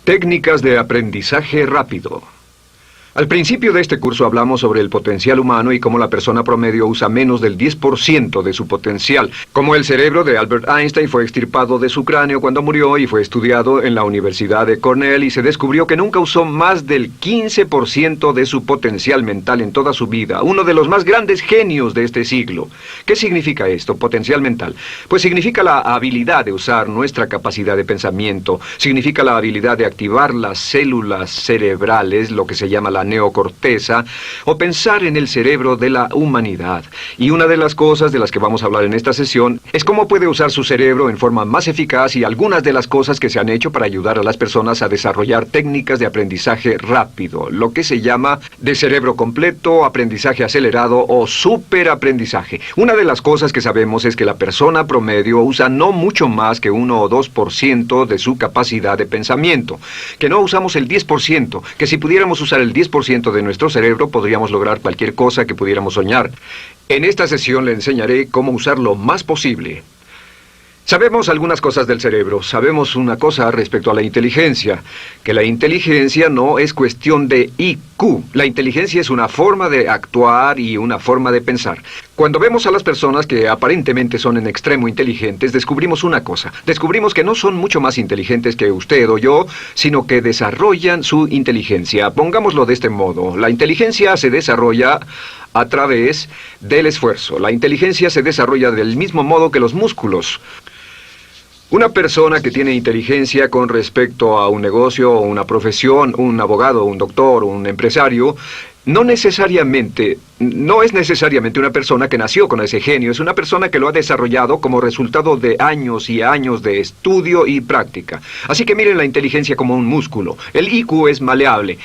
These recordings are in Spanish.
Técnicas de aprendizaje rápido. Al principio de este curso hablamos sobre el potencial humano y cómo la persona promedio usa menos del 10% de su potencial. Como el cerebro de Albert Einstein fue extirpado de su cráneo cuando murió y fue estudiado en la Universidad de Cornell y se descubrió que nunca usó más del 15% de su potencial mental en toda su vida. Uno de los más grandes genios de este siglo. ¿Qué significa esto, potencial mental? Pues significa la habilidad de usar nuestra capacidad de pensamiento. Significa la habilidad de activar las células cerebrales, lo que se llama la neocorteza, o pensar en el cerebro de la humanidad. Y una de las cosas de las que vamos a hablar en esta sesión es cómo puede usar su cerebro en forma más eficaz y algunas de las cosas que se han hecho para ayudar a las personas a desarrollar técnicas de aprendizaje rápido, lo que se llama de cerebro completo, aprendizaje acelerado o superaprendizaje. Una de las cosas que sabemos es que la persona promedio usa no mucho más que 1 o 2% de su capacidad de pensamiento, que no usamos el 10%, que si pudiéramos usar el 10% de nuestro cerebro podríamos lograr cualquier cosa que pudiéramos soñar. En esta sesión le enseñaré cómo usar lo más posible. Sabemos algunas cosas del cerebro. Sabemos una cosa respecto a la inteligencia, que la inteligencia no es cuestión de IQ. La inteligencia es una forma de actuar y una forma de pensar. Cuando vemos a las personas que aparentemente son en extremo inteligentes, descubrimos una cosa. Descubrimos que no son mucho más inteligentes que usted o yo, sino que desarrollan su inteligencia. Pongámoslo de este modo. La inteligencia se desarrolla a través del esfuerzo. La inteligencia se desarrolla del mismo modo que los músculos. Una persona que tiene inteligencia con respecto a un negocio o una profesión, un abogado, un doctor, un empresario, no es necesariamente una persona que nació con ese genio, es una persona que lo ha desarrollado como resultado de años y años de estudio y práctica. Así que miren la inteligencia como un músculo. El IQ es maleable.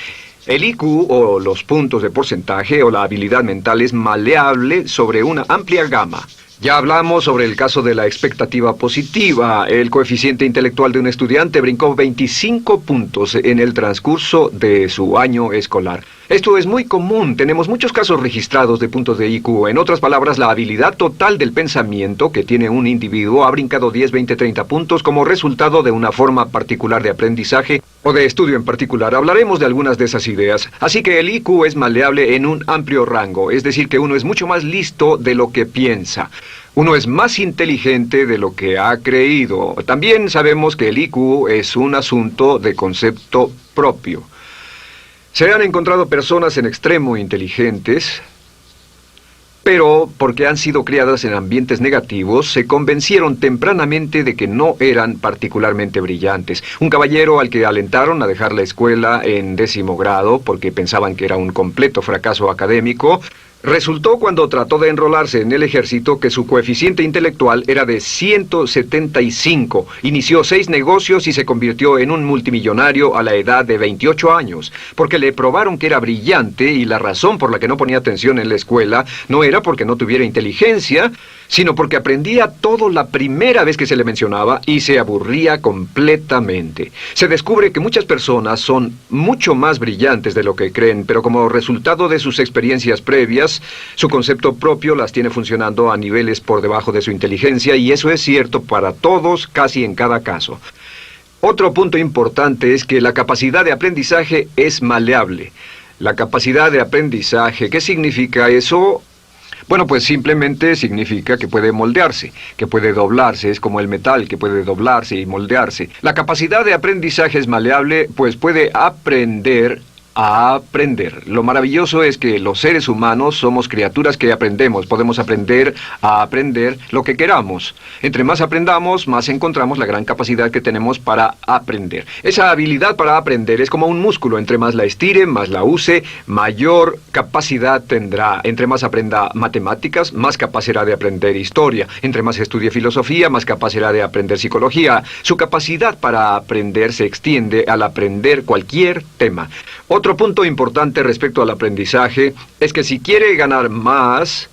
El IQ, o los puntos de porcentaje, o la habilidad mental, es maleable sobre una amplia gama. Ya hablamos sobre el caso de la expectativa positiva. El coeficiente intelectual de un estudiante brincó 25 puntos en el transcurso de su año escolar. Esto es muy común. Tenemos muchos casos registrados de puntos de IQ. En otras palabras, la habilidad total del pensamiento que tiene un individuo ha brincado 10, 20, 30 puntos como resultado de una forma particular de aprendizaje o de estudio en particular. Hablaremos de algunas de esas ideas. Así que el IQ es maleable en un amplio rango, es decir, que uno es mucho más listo de lo que piensa. Uno es más inteligente de lo que ha creído. También sabemos que el IQ es un asunto de concepto propio. Se han encontrado personas en extremo inteligentes, pero porque han sido criadas en ambientes negativos, se convencieron tempranamente de que no eran particularmente brillantes. Un caballero al que alentaron a dejar la escuela en 10º grado porque pensaban que era un completo fracaso académico, resultó cuando trató de enrolarse en el ejército que su coeficiente intelectual era de 175. Inició 6 negocios y se convirtió en un multimillonario a la edad de 28 años, porque le probaron que era brillante y la razón por la que no ponía atención en la escuela no era porque no tuviera inteligencia, sino porque aprendía todo la primera vez que se le mencionaba y se aburría completamente. Se descubre que muchas personas son mucho más brillantes de lo que creen, pero como resultado de sus experiencias previas, su concepto propio las tiene funcionando a niveles por debajo de su inteligencia, y eso es cierto para todos, casi en cada caso. Otro punto importante es que la capacidad de aprendizaje es maleable. La capacidad de aprendizaje, ¿qué significa eso? Bueno, pues simplemente significa que puede moldearse, que puede doblarse, es como el metal que puede doblarse y moldearse. La capacidad de aprendizaje es maleable, pues puede aprender a aprender. Lo maravilloso es que los seres humanos somos criaturas que aprendemos. Podemos aprender a aprender lo que queramos. Entre más aprendamos, más encontramos la gran capacidad que tenemos para aprender. Esa habilidad para aprender es como un músculo. Entre más la estire, más la use, mayor capacidad tendrá. Entre más aprenda matemáticas, más capaz será de aprender historia. Entre más estudie filosofía, más capaz será de aprender psicología. Su capacidad para aprender se extiende al aprender cualquier tema. Otro punto importante respecto al aprendizaje es que si quiere ganar más,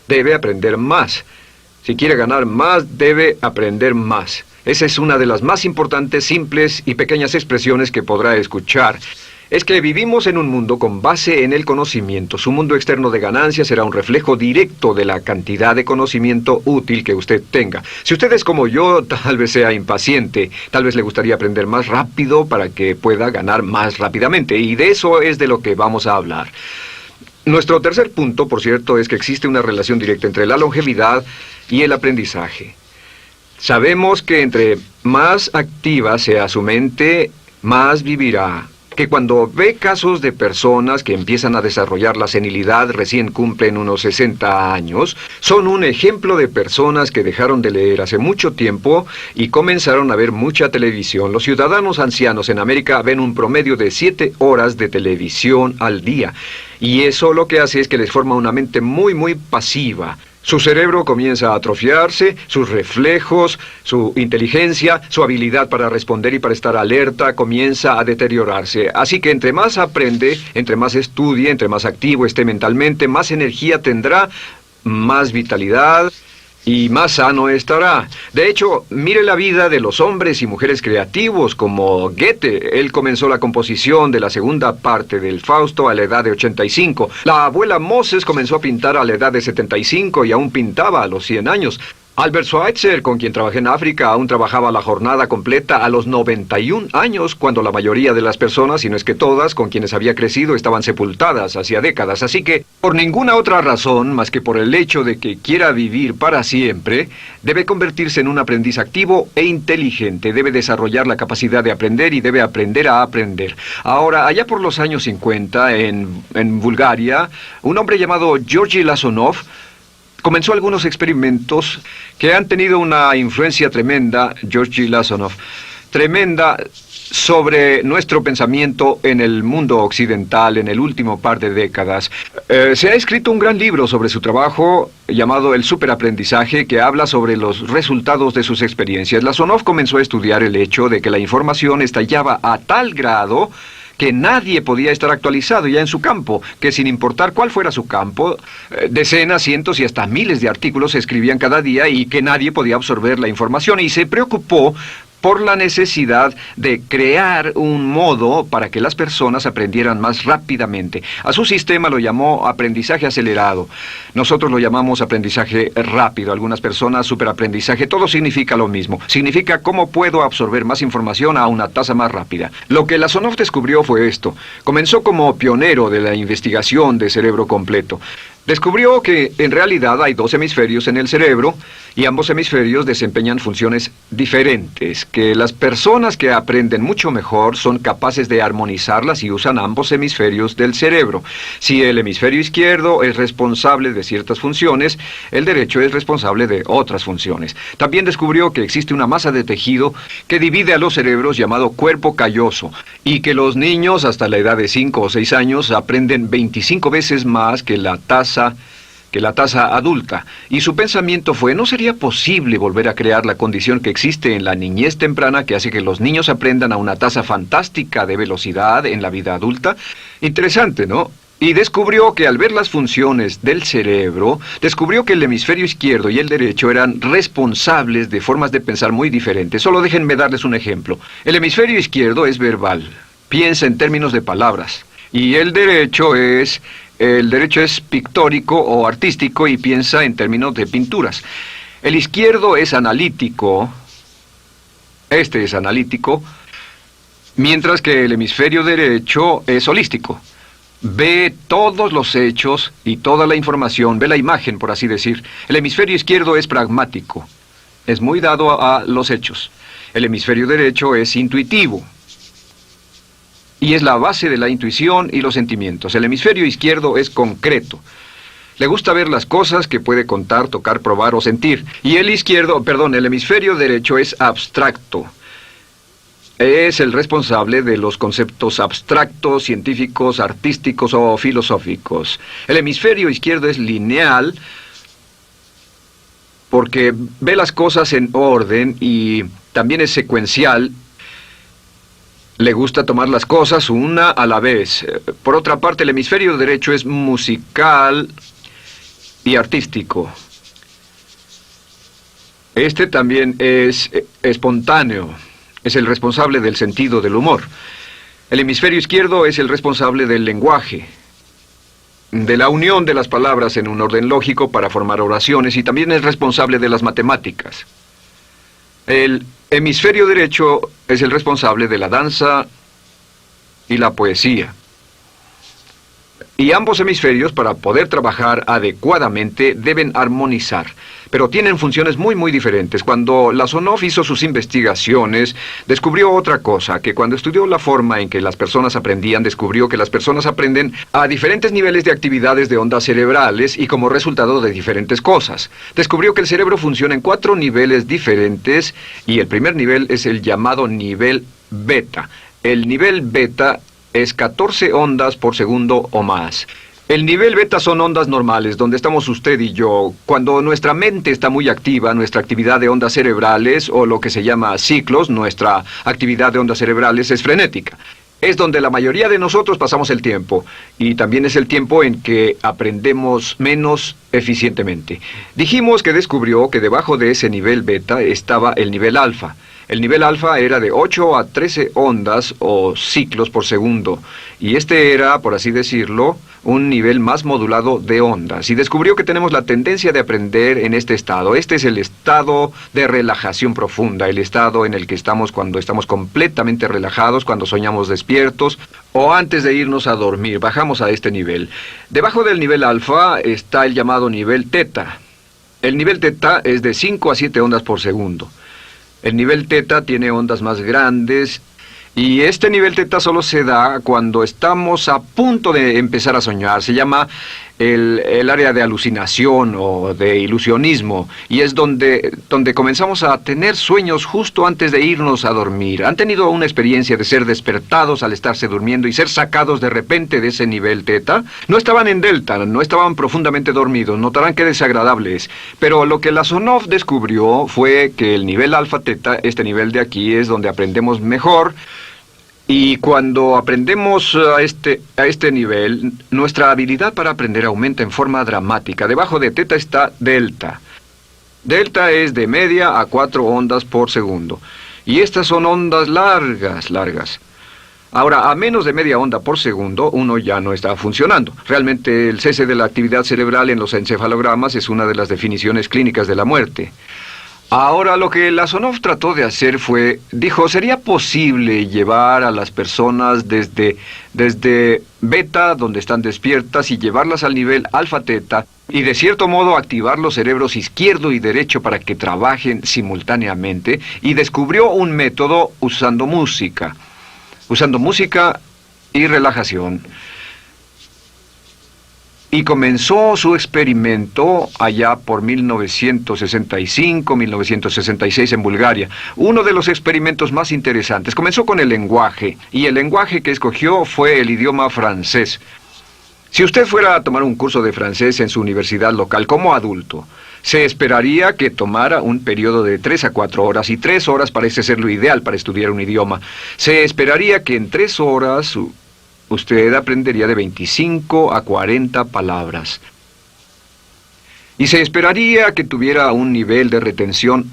debe aprender más. Si quiere ganar más, debe aprender más. Esa es una de las más importantes, simples y pequeñas expresiones que podrá escuchar. es que vivimos en un mundo con base en el conocimiento. Su mundo externo de ganancia será un reflejo directo de la cantidad de conocimiento útil que usted tenga. Si usted es como yo, tal vez sea impaciente, tal vez le gustaría aprender más rápido para que pueda ganar más rápidamente, y de eso es de lo que vamos a hablar. Nuestro tercer punto, por cierto, es que existe una relación directa entre la longevidad y el aprendizaje. Sabemos que entre más activa sea su mente, más vivirá. Que cuando ve casos de personas que empiezan a desarrollar la senilidad, recién cumplen unos 60 años, son un ejemplo de personas que dejaron de leer hace mucho tiempo y comenzaron a ver mucha televisión. Los ciudadanos ancianos en América ven un promedio de 7 horas de televisión al día. Y eso lo que hace es que les forma una mente muy pasiva. Su cerebro comienza a atrofiarse, sus reflejos, su inteligencia, su habilidad para responder y para estar alerta comienza a deteriorarse. Así que entre más aprende, entre más estudie, entre más activo esté mentalmente, más energía tendrá, más vitalidad y más sano estará. De hecho, mire la vida de los hombres y mujeres creativos como Goethe. Él comenzó la composición de la segunda parte del Fausto a la edad de 85. La abuela Moses comenzó a pintar a la edad de 75 y aún pintaba a los 100 años. Albert Schweitzer, con quien trabajé en África, aún trabajaba la jornada completa a los 91 años, cuando la mayoría de las personas, si no es que todas, con quienes había crecido, estaban sepultadas hacía décadas. Así que, por ninguna otra razón, más que por el hecho de que quiera vivir para siempre, debe convertirse en un aprendiz activo e inteligente. Debe desarrollar la capacidad de aprender y debe aprender a aprender. Ahora, allá por los años 50, en Bulgaria, un hombre llamado Georgy Lasonov comenzó algunos experimentos que han tenido una influencia tremenda, Georgy Lasonov, tremenda sobre nuestro pensamiento en el mundo occidental en el último par de décadas. Se ha escrito un gran libro sobre su trabajo llamado El Superaprendizaje, que habla sobre los resultados de sus experiencias. Lasonov comenzó a estudiar el hecho de que la información estallaba a tal grado que nadie podía estar actualizado ya en su campo, que sin importar cuál fuera su campo, decenas, cientos y hasta miles de artículos se escribían cada día y que nadie podía absorber la información, y se preocupó por la necesidad de crear un modo para que las personas aprendieran más rápidamente. A su sistema lo llamó aprendizaje acelerado. Nosotros lo llamamos aprendizaje rápido. Algunas personas superaprendizaje. Todo significa lo mismo. Significa cómo puedo absorber más información a una tasa más rápida. Lo que Lasonov descubrió fue esto. Comenzó como pionero de la investigación de cerebro completo. Descubrió que en realidad hay 2 hemisferios en el cerebro y ambos hemisferios desempeñan funciones diferentes, que las personas que aprenden mucho mejor son capaces de armonizarlas y usan ambos hemisferios del cerebro. Si el hemisferio izquierdo es responsable de ciertas funciones, el derecho es responsable de otras funciones. También descubrió que existe una masa de tejido que divide a los cerebros llamado cuerpo calloso, y que los niños hasta la edad de 5 o 6 años aprenden 25 veces más que la tasa adulta. Y su pensamiento fue: ¿no sería posible volver a crear la condición que existe en la niñez temprana que hace que los niños aprendan a una tasa fantástica de velocidad en la vida adulta? Interesante, ¿no? Y descubrió que al ver las funciones del cerebro, descubrió que el hemisferio izquierdo y el derecho eran responsables de formas de pensar muy diferentes. Solo déjenme darles un ejemplo. El hemisferio izquierdo es verbal, piensa en términos de palabras, y el derecho es pictórico o artístico y piensa en términos de pinturas. El izquierdo es analítico, este es analítico, mientras que el hemisferio derecho es holístico. Ve todos los hechos y toda la información, ve la imagen, por así decir. El hemisferio izquierdo es pragmático, es muy dado a los hechos. El hemisferio derecho es intuitivo, y es la base de la intuición y los sentimientos. El hemisferio izquierdo es concreto. Le gusta ver las cosas que puede contar, tocar, probar o sentir. Y el hemisferio derecho es abstracto. Es el responsable de los conceptos abstractos, científicos, artísticos o filosóficos. El hemisferio izquierdo es lineal porque ve las cosas en orden y también es secuencial. Le gusta tomar las cosas una a la vez. Por otra parte, el hemisferio derecho es musical y artístico. Este también es espontáneo. Es el responsable del sentido del humor. El hemisferio izquierdo es el responsable del lenguaje, de la unión de las palabras en un orden lógico para formar oraciones, y también es responsable de las matemáticas. El hemisferio derecho es el responsable de la danza y la poesía. Y ambos hemisferios, para poder trabajar adecuadamente, deben armonizar. Pero tienen funciones muy diferentes. Cuando Lasonov hizo sus investigaciones, descubrió otra cosa, que cuando estudió la forma en que las personas aprendían, descubrió que las personas aprenden a diferentes niveles de actividades de ondas cerebrales y como resultado de diferentes cosas. Descubrió que el cerebro funciona en 4 niveles diferentes, y el primer nivel es el llamado nivel beta. El nivel beta es 14 ondas por segundo o más. El nivel beta son ondas normales, donde estamos usted y yo. Cuando nuestra mente está muy activa, nuestra actividad de ondas cerebrales, o lo que se llama ciclos, nuestra actividad de ondas cerebrales es frenética. Es donde la mayoría de nosotros pasamos el tiempo, y también es el tiempo en que aprendemos menos eficientemente. Dijimos que descubrió que debajo de ese nivel beta estaba el nivel alfa. El nivel alfa era de 8 a 13 ondas o ciclos por segundo, y este era, por así decirlo, un nivel más modulado de ondas. Y descubrió que tenemos la tendencia de aprender en este estado. Este es el estado de relajación profunda, el estado en el que estamos cuando estamos completamente relajados, cuando soñamos despiertos, o antes de irnos a dormir. Bajamos a este nivel. Debajo del nivel alfa está el llamado nivel teta. El nivel teta es de 5 a 7 ondas por segundo. El nivel teta tiene ondas más grandes, y este nivel teta solo se da cuando estamos a punto de empezar a soñar. Se llama el área de alucinación o de ilusionismo, y es donde comenzamos a tener sueños justo antes de irnos a dormir. ¿Han tenido una experiencia de ser despertados al estarse durmiendo y ser sacados de repente de ese nivel teta? No estaban en delta, no estaban profundamente dormidos. Notarán qué desagradable es. Pero lo que Lasonov descubrió fue que el nivel alfa teta, este nivel de aquí, es donde aprendemos mejor. Y cuando aprendemos a este nivel, nuestra habilidad para aprender aumenta en forma dramática. Debajo de teta está delta. Delta es de media a 4 ondas por segundo. Y estas son ondas largas. Ahora, a menos de media onda por segundo, uno ya no está funcionando. Realmente, el cese de la actividad cerebral en los encefalogramas es una de las definiciones clínicas de la muerte. Ahora, lo que Lasonov trató de hacer fue, dijo, ¿sería posible llevar a las personas desde beta, donde están despiertas, y llevarlas al nivel alfa-teta, y de cierto modo activar los cerebros izquierdo y derecho para que trabajen simultáneamente? Y descubrió un método usando música y relajación. Y comenzó su experimento allá por 1965, 1966 en Bulgaria. Uno de los experimentos más interesantes. Comenzó con el lenguaje, y el lenguaje que escogió fue el idioma francés. Si usted fuera a tomar un curso de francés en su universidad local como adulto, se esperaría que tomara un periodo de 3 a 4 horas, y 3 horas parece ser lo ideal para estudiar un idioma. Se esperaría que en 3 horas usted aprendería de 25 a 40 palabras. Y se esperaría que tuviera un nivel de retención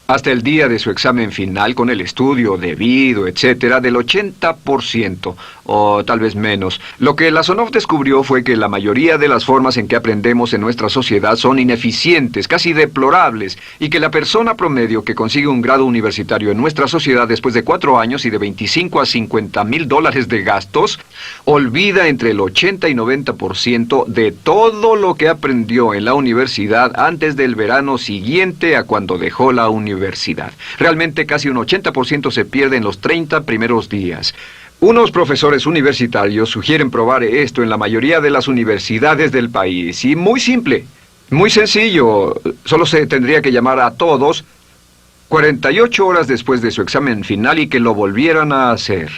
hasta el día de su examen final, con el estudio debido, etcétera, del 80%, o tal vez menos. Lo que Lasonov descubrió fue que la mayoría de las formas en que aprendemos en nuestra sociedad son ineficientes, casi deplorables, y que la persona promedio que consigue un grado universitario en nuestra sociedad después de 4 años y de 25 a 50 mil dólares de gastos, olvida entre el 80 y 90% de todo lo que aprendió en la universidad antes del verano siguiente a cuando dejó la universidad. Realmente casi un 80% se pierde en los 30 primeros días. Unos profesores universitarios sugieren probar esto en la mayoría de las universidades del país. Y muy simple, muy sencillo. Solo se tendría que llamar a todos 48 horas después de su examen final y que lo volvieran a hacer.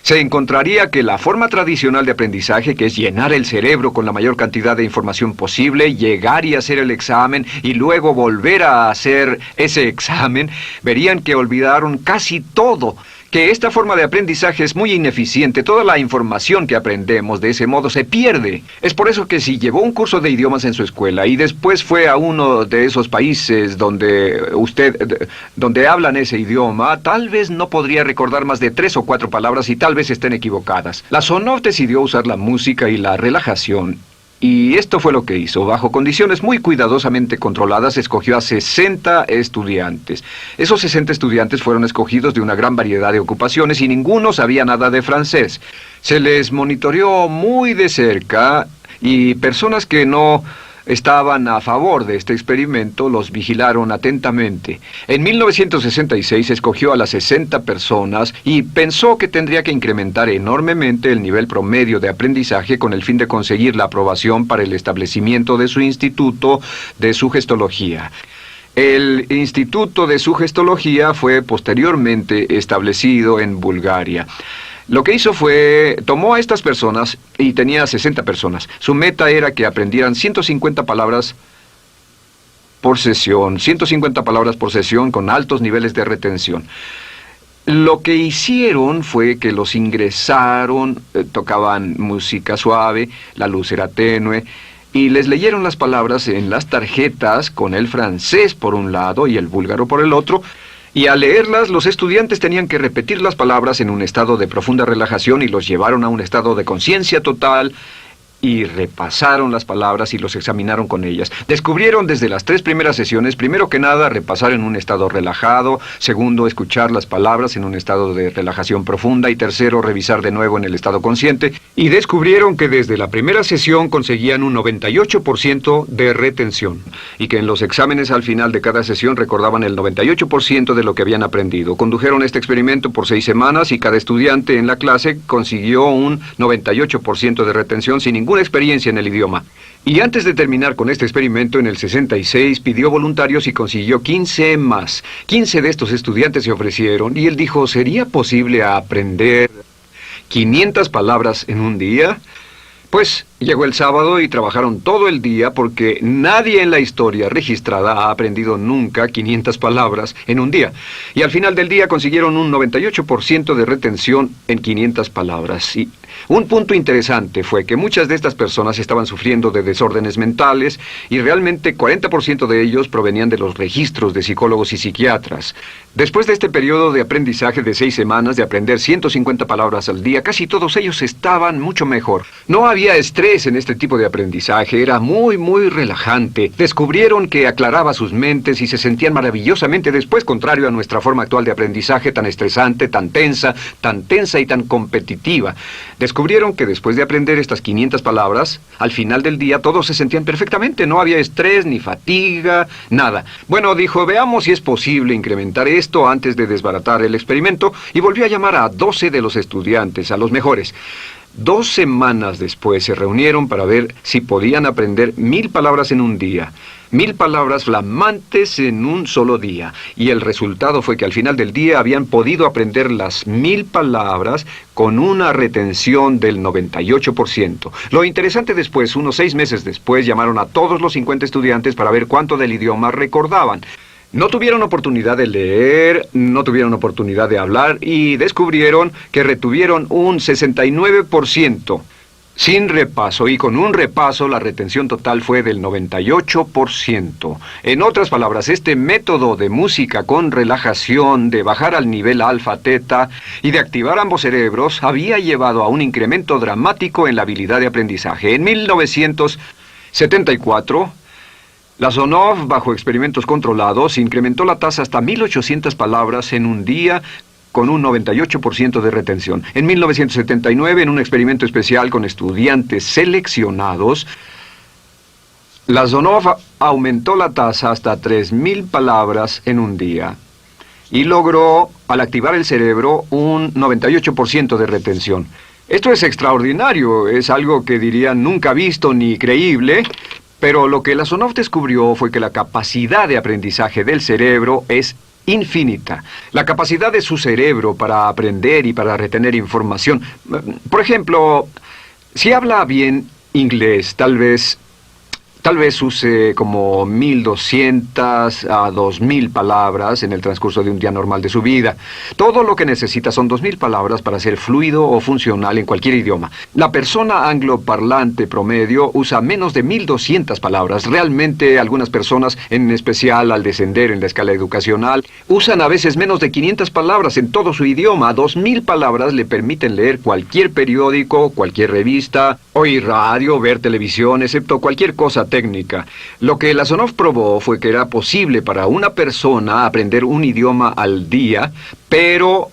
Se encontraría que la forma tradicional de aprendizaje, que es llenar el cerebro con la mayor cantidad de información posible, llegar y hacer el examen y luego volver a hacer ese examen, verían que olvidaron casi todo, que esta forma de aprendizaje es muy ineficiente. Toda la información que aprendemos de ese modo se pierde. Es por eso que si llevó un curso de idiomas en su escuela y después fue a uno de esos países donde hablan ese idioma, tal vez no podría recordar más de 3 o 4 palabras y tal vez estén equivocadas. La Sonov decidió usar la música y la relajación. Y esto fue lo que hizo. Bajo condiciones muy cuidadosamente controladas, escogió a 60 estudiantes. Esos 60 estudiantes fueron escogidos de una gran variedad de ocupaciones y ninguno sabía nada de francés. Se les monitoreó muy de cerca y personas que no estaban a favor de este experimento los vigilaron atentamente. En 1966 escogió a las 60 personas y pensó que tendría que incrementar enormemente el nivel promedio de aprendizaje con el fin de conseguir la aprobación para el establecimiento de su instituto de sugestología. El Instituto de Sugestología fue posteriormente establecido en Bulgaria. Lo que hizo fue, tomó a estas personas, y tenía 60 personas. Su meta era que aprendieran 150 palabras por sesión, 150 palabras por sesión con altos niveles de retención. Lo que hicieron fue que los ingresaron, tocaban música suave, la luz era tenue, y les leyeron las palabras en las tarjetas con el francés por un lado y el búlgaro por el otro. Y al leerlas, los estudiantes tenían que repetir las palabras en un estado de profunda relajación y los llevaron a un estado de conciencia total y repasaron las palabras y los examinaron con ellas. Descubrieron desde las 3 primeras sesiones, primero que nada, repasar en un estado relajado, segundo, escuchar las palabras en un estado de relajación profunda y tercero, revisar de nuevo en el estado consciente. Y descubrieron que desde la primera sesión conseguían un 98% de retención y que en los exámenes al final de cada sesión recordaban el 98% de lo que habían aprendido. Condujeron este experimento por 6 semanas y cada estudiante en la clase consiguió un 98% de retención sin ninguna experiencia en el idioma. Y antes de terminar con este experimento, en el 66 pidió voluntarios y consiguió 15 más. 15 de estos estudiantes se ofrecieron y él dijo, ¿sería posible aprender 500 palabras en un día? Pues llegó el sábado y trabajaron todo el día porque nadie en la historia registrada ha aprendido nunca 500 palabras en un día. Y al final del día consiguieron un 98% de retención en 500 palabras. Y un punto interesante fue que muchas de estas personas estaban sufriendo de desórdenes mentales y realmente 40% de ellos provenían de los registros de psicólogos y psiquiatras. Después de este periodo de aprendizaje de 6 semanas de aprender 150 palabras al día, casi todos ellos estaban mucho mejor. No había estrés en este tipo de aprendizaje, era muy relajante. Descubrieron que aclaraba sus mentes y se sentían maravillosamente después, contrario a nuestra forma actual de aprendizaje tan estresante, tan tensa y tan competitiva. Descubrieron que después de aprender estas 500 palabras, al final del día todos se sentían perfectamente, no había estrés ni fatiga, nada. Bueno, dijo, veamos si es posible incrementar esto antes de desbaratar el experimento, y volvió a llamar a 12 de los estudiantes, a los mejores. 2 semanas después se reunieron para ver si podían aprender 1000 palabras en un día. 1000 palabras flamantes en un solo día. Y el resultado fue que al final del día habían podido aprender las 1000 palabras con una retención del 98%. Lo interesante después, unos 6 meses después, llamaron a todos los 50 estudiantes para ver cuánto del idioma recordaban. No tuvieron oportunidad de leer, no tuvieron oportunidad de hablar y descubrieron que retuvieron un 69%. Sin repaso, y con un repaso la retención total fue del 98%. En otras palabras, este método de música con relajación, de bajar al nivel alfa-teta y de activar ambos cerebros, había llevado a un incremento dramático en la habilidad de aprendizaje. En 1974... la Sonov, bajo experimentos controlados, incrementó la tasa hasta 1800 palabras en un día con un 98% de retención. En 1979, en un experimento especial con estudiantes seleccionados, la Sonov aumentó la tasa hasta 3000 palabras en un día y logró, al activar el cerebro, un 98% de retención. Esto es extraordinario, es algo que dirían nunca visto ni creíble. Pero lo que la Sonov descubrió fue que la capacidad de aprendizaje del cerebro es infinita. La capacidad de su cerebro para aprender y para retener información. Por ejemplo, si habla bien inglés, tal vez Tal vez use como 1.200 a 2.000 palabras en el transcurso de un día normal de su vida. Todo lo que necesita son 2.000 palabras para ser fluido o funcional en cualquier idioma. La persona angloparlante promedio usa menos de 1.200 palabras. Realmente algunas personas, en especial al descender en la escala educacional, usan a veces menos de 500 palabras en todo su idioma. 2.000 palabras le permiten leer cualquier periódico, cualquier revista, oír radio, ver televisión, excepto cualquier cosa técnica. Lo que Lasonov probó fue que era posible para una persona aprender un idioma al día, pero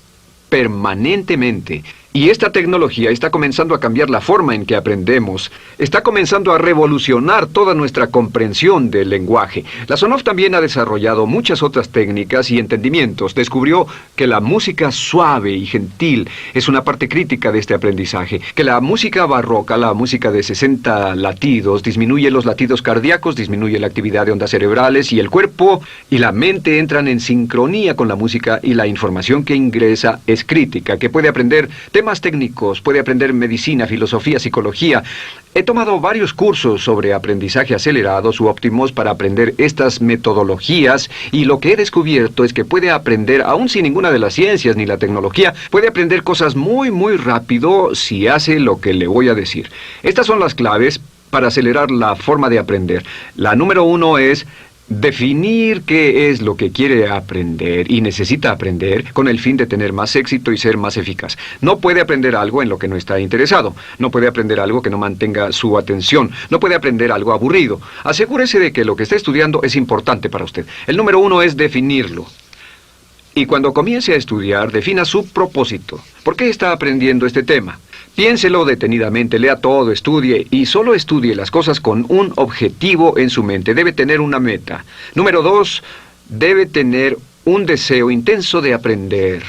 permanentemente. Y esta tecnología está comenzando a cambiar la forma en que aprendemos. Está comenzando a revolucionar toda nuestra comprensión del lenguaje. Lasonov también ha desarrollado muchas otras técnicas y entendimientos. Descubrió que la música suave y gentil es una parte crítica de este aprendizaje. Que la música barroca, la música de 60 latidos, disminuye los latidos cardíacos, disminuye la actividad de ondas cerebrales y el cuerpo y la mente entran en sincronía con la música y la información que ingresa es crítica, que puede aprender temas técnicos, puede aprender medicina, filosofía, psicología. He tomado varios cursos sobre aprendizaje acelerado, u óptimos, para aprender estas metodologías, y lo que he descubierto es que puede aprender, aún sin ninguna de las ciencias ni la tecnología, puede aprender cosas muy, muy rápido si hace lo que le voy a decir. Estas son las claves para acelerar la forma de aprender. La número 1 es definir qué es lo que quiere aprender y necesita aprender con el fin de tener más éxito y ser más eficaz. No puede aprender algo en lo que no está interesado. No puede aprender algo que no mantenga su atención. No puede aprender algo aburrido. Asegúrese de que lo que está estudiando es importante para usted. El número 1 es definirlo. Y cuando comience a estudiar, defina su propósito. ¿Por qué está aprendiendo este tema? Piénselo detenidamente, lea todo, estudie y solo estudie las cosas con un objetivo en su mente. Debe tener una meta. Número 2, debe tener un deseo intenso de aprender.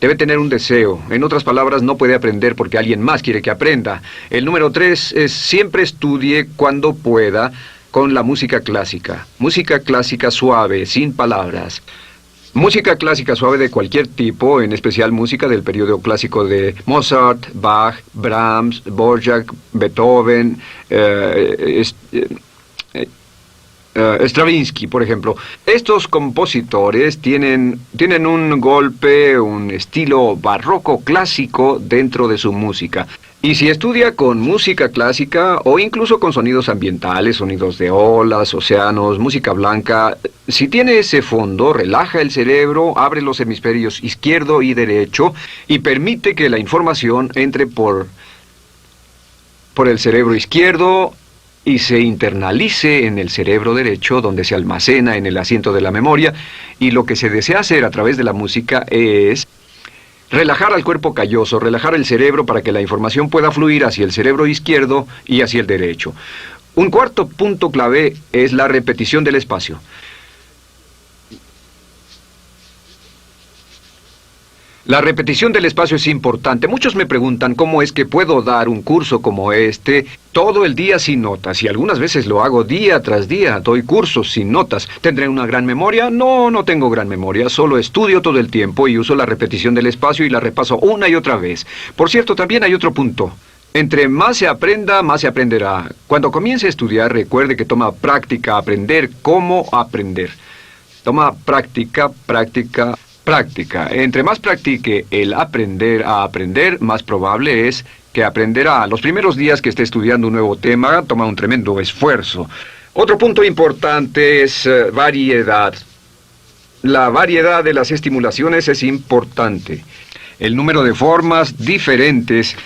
Debe tener un deseo. En otras palabras, no puede aprender porque alguien más quiere que aprenda. El número 3 es siempre estudie cuando pueda con la música clásica. Música clásica suave, sin palabras. Música clásica suave de cualquier tipo, en especial música del periodo clásico de Mozart, Bach, Brahms, Dvorak, Beethoven, Stravinsky, por ejemplo. Estos compositores tienen un golpe, un estilo barroco clásico dentro de su música. Y si estudia con música clásica o incluso con sonidos ambientales, sonidos de olas, océanos, música blanca, si tiene ese fondo, relaja el cerebro, abre los hemisferios izquierdo y derecho y permite que la información entre por el cerebro izquierdo y se internalice en el cerebro derecho, donde se almacena en el asiento de la memoria, y lo que se desea hacer a través de la música es relajar al cuerpo calloso, relajar el cerebro para que la información pueda fluir hacia el cerebro izquierdo y hacia el derecho. Un cuarto punto clave es la repetición del espacio. La repetición del espacio es importante. Muchos me preguntan cómo es que puedo dar un curso como este todo el día sin notas, y algunas veces lo hago día tras día, doy cursos sin notas. ¿Tendré una gran memoria? No, no tengo gran memoria, solo estudio todo el tiempo y uso la repetición del espacio y la repaso una y otra vez. Por cierto, también hay otro punto. Entre más se aprenda, más se aprenderá. Cuando comience a estudiar, recuerde que toma práctica aprender cómo aprender. Toma práctica, práctica, práctica. Entre más practique el aprender a aprender, más probable es que aprenderá. Los primeros días que esté estudiando un nuevo tema, toma un tremendo esfuerzo. Otro punto importante es variedad. La variedad de las estimulaciones es importante. El número de formas diferentes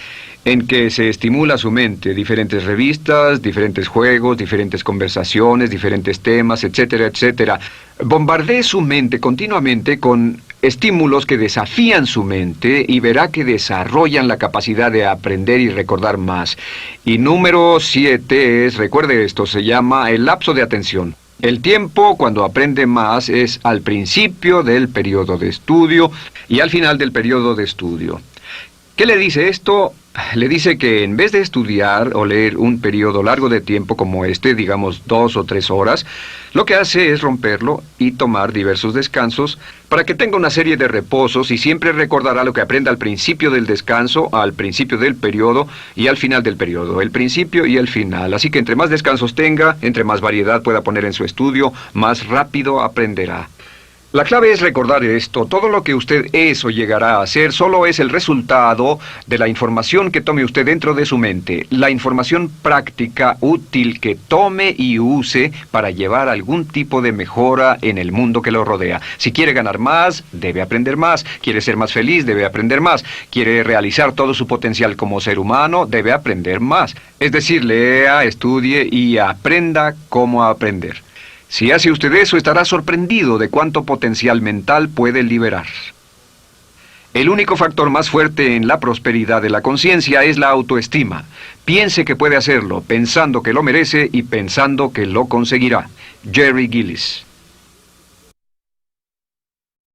en que se estimula su mente, diferentes revistas, diferentes juegos, diferentes conversaciones, diferentes temas, etcétera, etcétera. Bombardee su mente continuamente con estímulos que desafían su mente y verá que desarrollan la capacidad de aprender y recordar más. Y número 7 es, recuerde esto, se llama el lapso de atención. El tiempo, cuando aprende más, es al principio del periodo de estudio y al final del periodo de estudio. ¿Qué le dice esto? Le dice que en vez de estudiar o leer un periodo largo de tiempo como este, digamos 2 o 3 horas, lo que hace es romperlo y tomar diversos descansos para que tenga una serie de reposos y siempre recordará lo que aprenda al principio del descanso, al principio del periodo y al final del periodo, el principio y el final. Así que entre más descansos tenga, entre más variedad pueda poner en su estudio, más rápido aprenderá. La clave es recordar esto. Todo lo que usted es o llegará a ser solo es el resultado de la información que tome usted dentro de su mente. La información práctica, útil, que tome y use para llevar algún tipo de mejora en el mundo que lo rodea. Si quiere ganar más, debe aprender más. Quiere ser más feliz, debe aprender más. Quiere realizar todo su potencial como ser humano, debe aprender más. Es decir, lea, estudie y aprenda cómo aprender. Si hace usted eso, estará sorprendido de cuánto potencial mental puede liberar. El único factor más fuerte en la prosperidad de la conciencia es la autoestima. Piense que puede hacerlo, pensando que lo merece y pensando que lo conseguirá. Jerry Gillis.